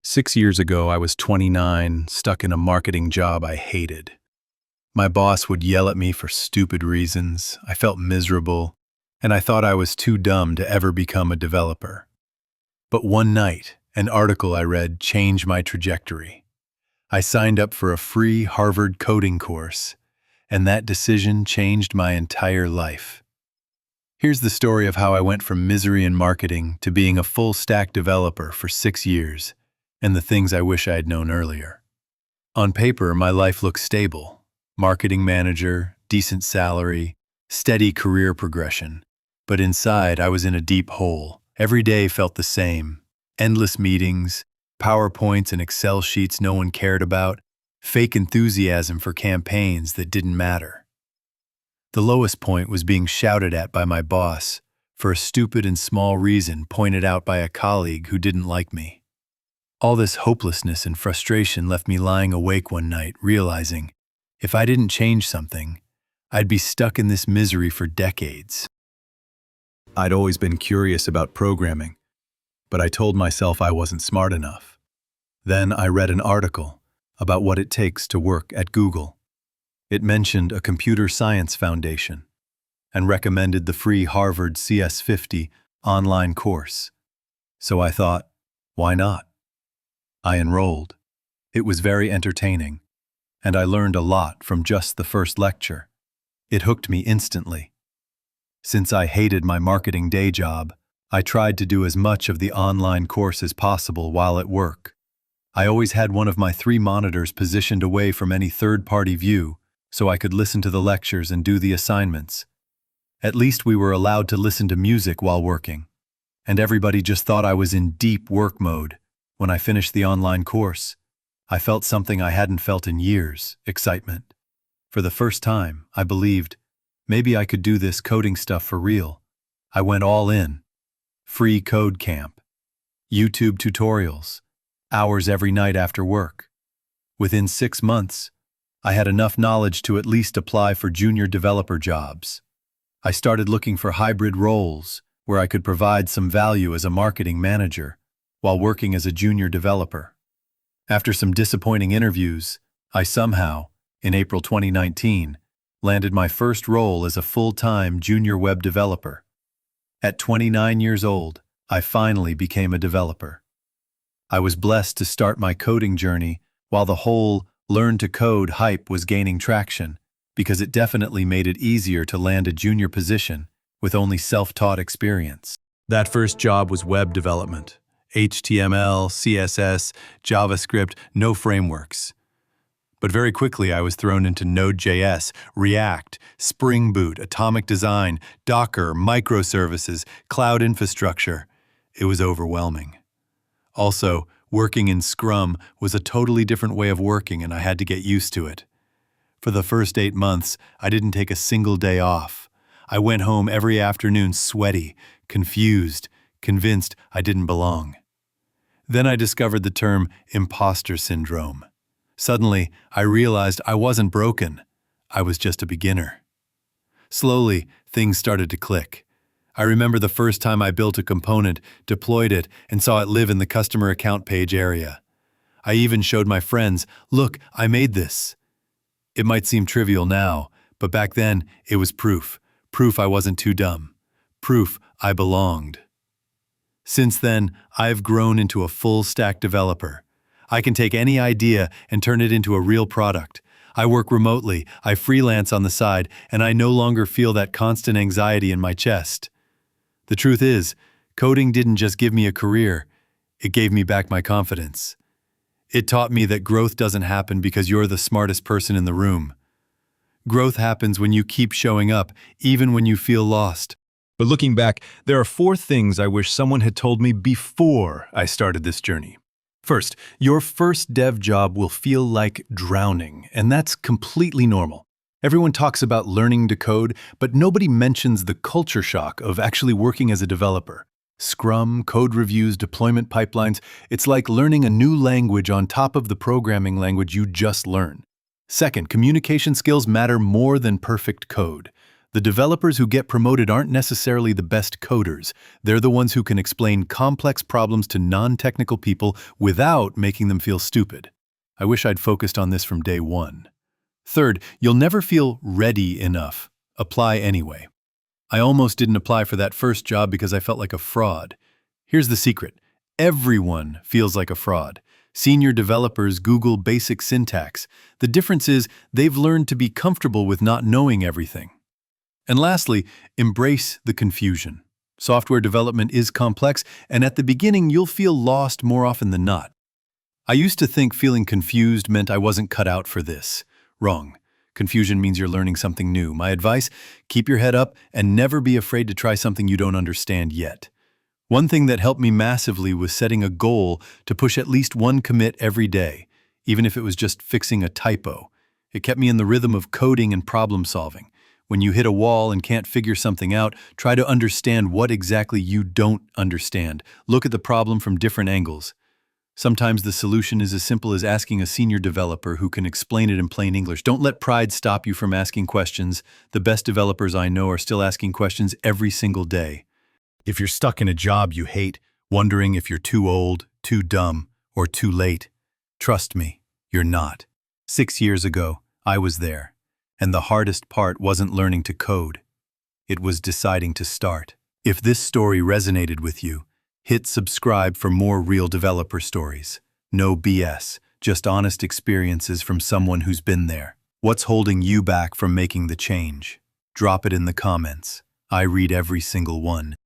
6 years ago, I was 29, stuck in a marketing job I hated. My boss would yell at me for stupid reasons, I felt miserable, and I thought I was too dumb to ever become a developer. But one night, an article I read changed my trajectory. I signed up for a free Harvard coding course, and that decision changed my entire life. Here's the story of how I went from misery in marketing to being a full-stack developer for 6 years, and the things I wish I had known earlier. On paper, my life looked stable. Marketing manager, decent salary, steady career progression. But inside, I was in a deep hole. Every day felt the same. Endless meetings, PowerPoints and Excel sheets no one cared about, fake enthusiasm for campaigns that didn't matter. The lowest point was being shouted at by my boss for a stupid and small reason pointed out by a colleague who didn't like me. All this hopelessness and frustration left me lying awake one night, realizing if I didn't change something, I'd be stuck in this misery for decades. I'd always been curious about programming, but I told myself I wasn't smart enough. Then I read an article about what it takes to work at Google. It mentioned a computer science foundation and recommended the free Harvard CS50 online course. So I thought, why not? I enrolled. It was very entertaining, and I learned a lot from just the first lecture. It hooked me instantly. Since I hated my marketing day job, I tried to do as much of the online course as possible while at work. I always had one of my 3 monitors positioned away from any third-party view so I could listen to the lectures and do the assignments. At least we were allowed to listen to music while working, and everybody just thought I was in deep work mode. When I finished the online course, I felt something I hadn't felt in years: excitement. For the first time, I believed, maybe I could do this coding stuff for real. I went all in. Free code camp, YouTube tutorials, hours every night after work. Within 6 months, I had enough knowledge to at least apply for junior developer jobs. I started looking for hybrid roles where I could provide some value as a marketing manager while working as a junior developer. After some disappointing interviews, I somehow, in April 2019, landed my first role as a full-time junior web developer. At 29 years old, I finally became a developer. I was blessed to start my coding journey while the whole learn-to-code hype was gaining traction, because it definitely made it easier to land a junior position with only self-taught experience. That first job was web development. HTML, CSS, JavaScript, no frameworks. But very quickly I was thrown into Node.js, React, Spring Boot, Atomic Design, Docker, microservices, cloud infrastructure. It was overwhelming. Also, working in Scrum was a totally different way of working, and I had to get used to it. For the first 8 months, I didn't take a single day off. I went home every afternoon sweaty, confused, convinced I didn't belong. Then I discovered the term imposter syndrome. Suddenly, I realized I wasn't broken. I was just a beginner. Slowly, things started to click. I remember the first time I built a component, deployed it, and saw it live in the customer account page area. I even showed my friends, "Look, I made this." It might seem trivial now, but back then, it was proof. Proof I wasn't too dumb. Proof I belonged. Since then, I've grown into a full-stack developer. I can take any idea and turn it into a real product. I work remotely, I freelance on the side, and I no longer feel that constant anxiety in my chest. The truth is, coding didn't just give me a career, it gave me back my confidence. It taught me that growth doesn't happen because you're the smartest person in the room. Growth happens when you keep showing up, even when you feel lost. But looking back, there are 4 things I wish someone had told me before I started this journey. First, your first dev job will feel like drowning, and that's completely normal. Everyone talks about learning to code, but nobody mentions the culture shock of actually working as a developer. Scrum, code reviews, deployment pipelines, it's like learning a new language on top of the programming language you just learned. Second, communication skills matter more than perfect code. The developers who get promoted aren't necessarily the best coders. They're the ones who can explain complex problems to non-technical people without making them feel stupid. I wish I'd focused on this from day one. Third, you'll never feel ready enough. Apply anyway. I almost didn't apply for that first job because I felt like a fraud. Here's the secret. Everyone feels like a fraud. Senior developers Google basic syntax. The difference is they've learned to be comfortable with not knowing everything. And lastly, embrace the confusion. Software development is complex, and at the beginning you'll feel lost more often than not. I used to think feeling confused meant I wasn't cut out for this. Wrong. Confusion means you're learning something new. My advice, keep your head up and never be afraid to try something you don't understand yet. One thing that helped me massively was setting a goal to push at least one commit every day, even if it was just fixing a typo. It kept me in the rhythm of coding and problem solving. When you hit a wall and can't figure something out, try to understand what exactly you don't understand. Look at the problem from different angles. Sometimes the solution is as simple as asking a senior developer who can explain it in plain English. Don't let pride stop you from asking questions. The best developers I know are still asking questions every single day. If you're stuck in a job you hate, wondering if you're too old, too dumb, or too late, trust me, you're not. 6 years ago, I was there. And the hardest part wasn't learning to code. It was deciding to start. If this story resonated with you, hit subscribe for more real developer stories. No BS, just honest experiences from someone who's been there. What's holding you back from making the change? Drop it in the comments. I read every single one.